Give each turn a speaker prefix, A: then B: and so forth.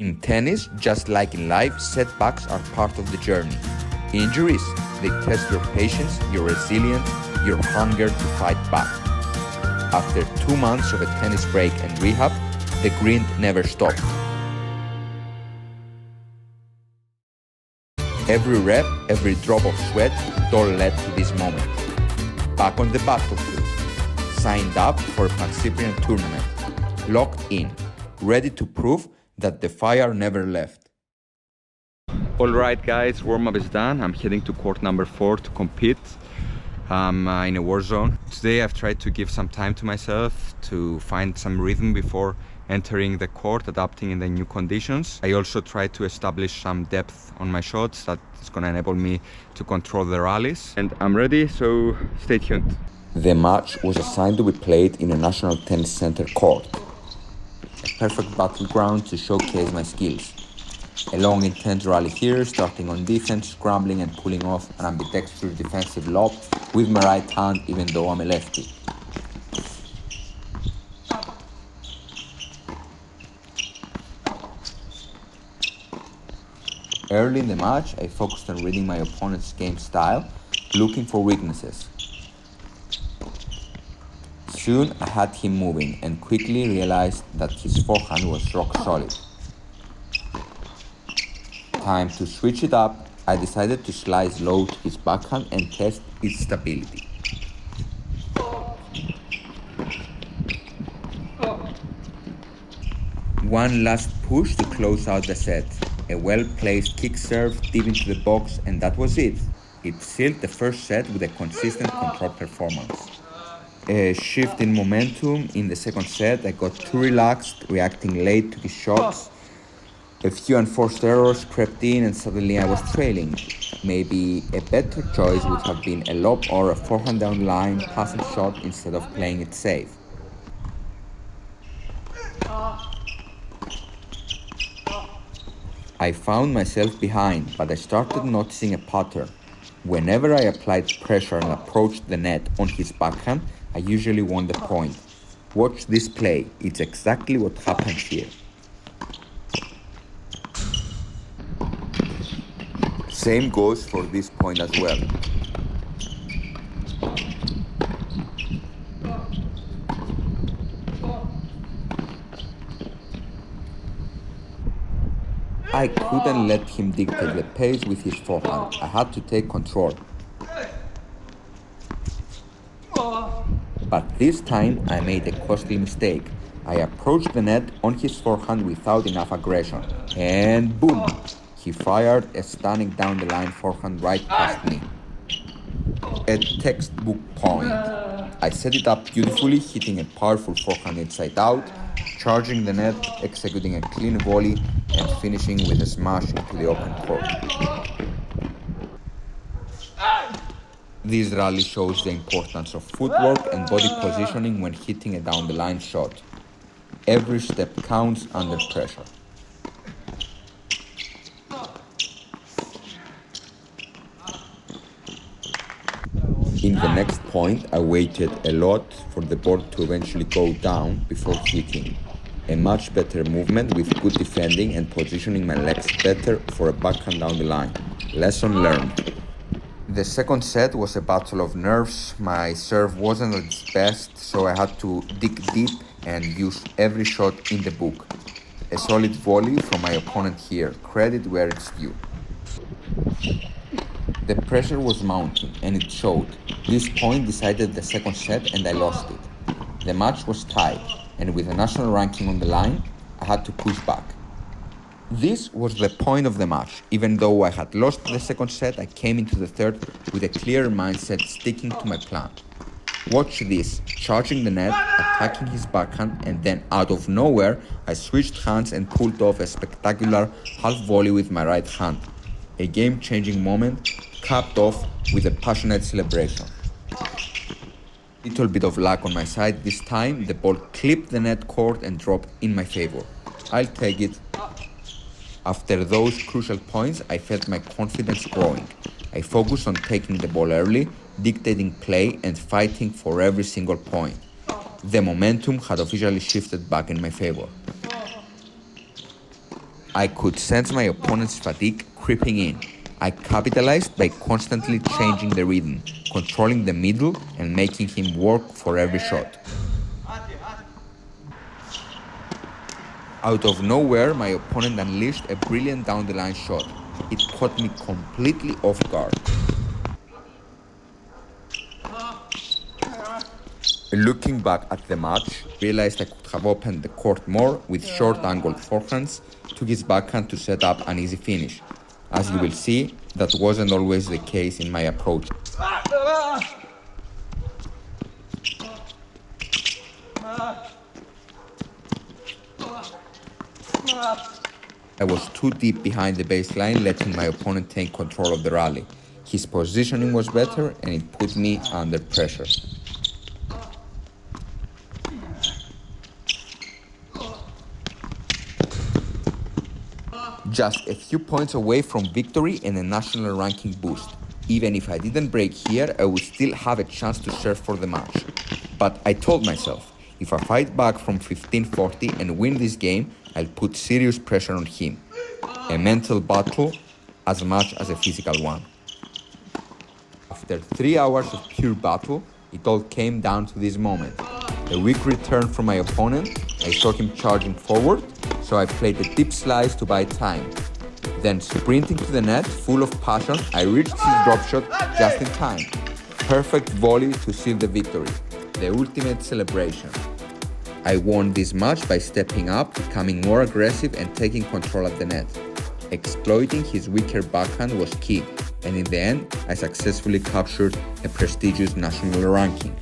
A: In tennis, just like in life, setbacks are part of the journey. Injuries, they test your patience, your resilience, your hunger to fight back. After 2 months of a tennis break and rehab, the grind never stopped. Every rep, every drop of sweat, it all led to this moment. Back on the battlefield, signed up for a Pancyprian Tournament, locked in, ready to prove that the fire never left.
B: Alright guys, warm-up is done. I'm heading to court number 4 to compete. I'm in a war zone. Today I've tried to give some time to myself to find some rhythm before entering the court, adapting in the new conditions. I also tried to establish some depth on my shots that is going to enable me to control the rallies. And I'm ready, so stay tuned.
A: The match was assigned to be played in a National Tennis Center court. A perfect battleground to showcase my skills. A long intense rally here, starting on defense, scrambling and pulling off an ambidextrous defensive lob with my right hand even though I'm a lefty. Early in the match, I focused on reading my opponent's game style, looking for weaknesses. Soon I had him moving and quickly realized that his forehand was rock solid. Time to switch it up, I decided to slice low to his backhand and test its stability. One last push to close out the set. A well-placed kick serve deep into the box, and that was it. It sealed the first set with a consistent control performance. A shift in momentum in the second set, I got too relaxed, reacting late to his shots. A few unforced errors crept in and suddenly I was trailing. Maybe a better choice would have been a lob or a forehand down line passing shot instead of playing it safe. I found myself behind, but I started noticing a pattern. Whenever I applied pressure and approached the net on his backhand, I usually won the point. Watch this play, it's exactly what happened here. Same goes for this point as well. I couldn't let him dictate the pace with his forehand. I had to take control. But this time I made a costly mistake. I approached the net on his forehand without enough aggression. And boom! He fired a stunning down the line forehand right past me. A textbook point. I set it up beautifully, hitting a powerful forehand inside out, charging the net, executing a clean volley, and finishing with a smash into the open court. This rally shows the importance of footwork and body positioning when hitting a down the line shot. Every step counts under pressure. In the next point, I waited a lot for the board to eventually go down before hitting. A much better movement with good defending and positioning my legs better for a backhand down the line. Lesson learned. The second set was a battle of nerves. My serve wasn't at its best, so I had to dig deep and use every shot in the book. A solid volley from my opponent here, credit where it's due. The pressure was mounting, and it showed. This point decided the second set and I lost it. The match was tied, and with the national ranking on the line, I had to push back. This was the point of the match. Even though I had lost the second set, I came into the third with a clear mindset, sticking to my plan. Watch this, charging the net, attacking his backhand, and then out of nowhere, I switched hands and pulled off a spectacular half volley with my right hand. A game-changing moment, capped off with a passionate celebration. Little bit of luck on my side this time, the ball clipped the net court and dropped in my favor. I'll take it. After those crucial points, I felt my confidence growing. I focused on taking the ball early, dictating play and fighting for every single point. The momentum had officially shifted back in my favor. I could sense my opponent's fatigue creeping in. I capitalized by constantly changing the rhythm, controlling the middle and making him work for every shot. Out of nowhere, my opponent unleashed a brilliant down-the-line shot. It caught me completely off guard. Looking back at the match, realized I could have opened the court more with short-angled forehands, took his backhand to set up an easy finish. As you will see, that wasn't always the case in my approach. I was too deep behind the baseline, letting my opponent take control of the rally. His positioning was better and it put me under pressure. Just a few points away from victory and a national ranking boost. Even if I didn't break here, I would still have a chance to serve for the match. But I told myself, if I fight back from 15-40 and win this game, I'll put serious pressure on him. A mental battle as much as a physical one. After 3 hours of pure battle, it all came down to this moment. A weak return from my opponent, I saw him charging forward, so I played a deep slice to buy time. Then sprinting to the net, full of passion, I reached his drop shot just in time. Perfect volley to seal the victory. The ultimate celebration. I won this match by stepping up, becoming more aggressive and taking control of the net. Exploiting his weaker backhand was key, and in the end, I successfully captured a prestigious national ranking.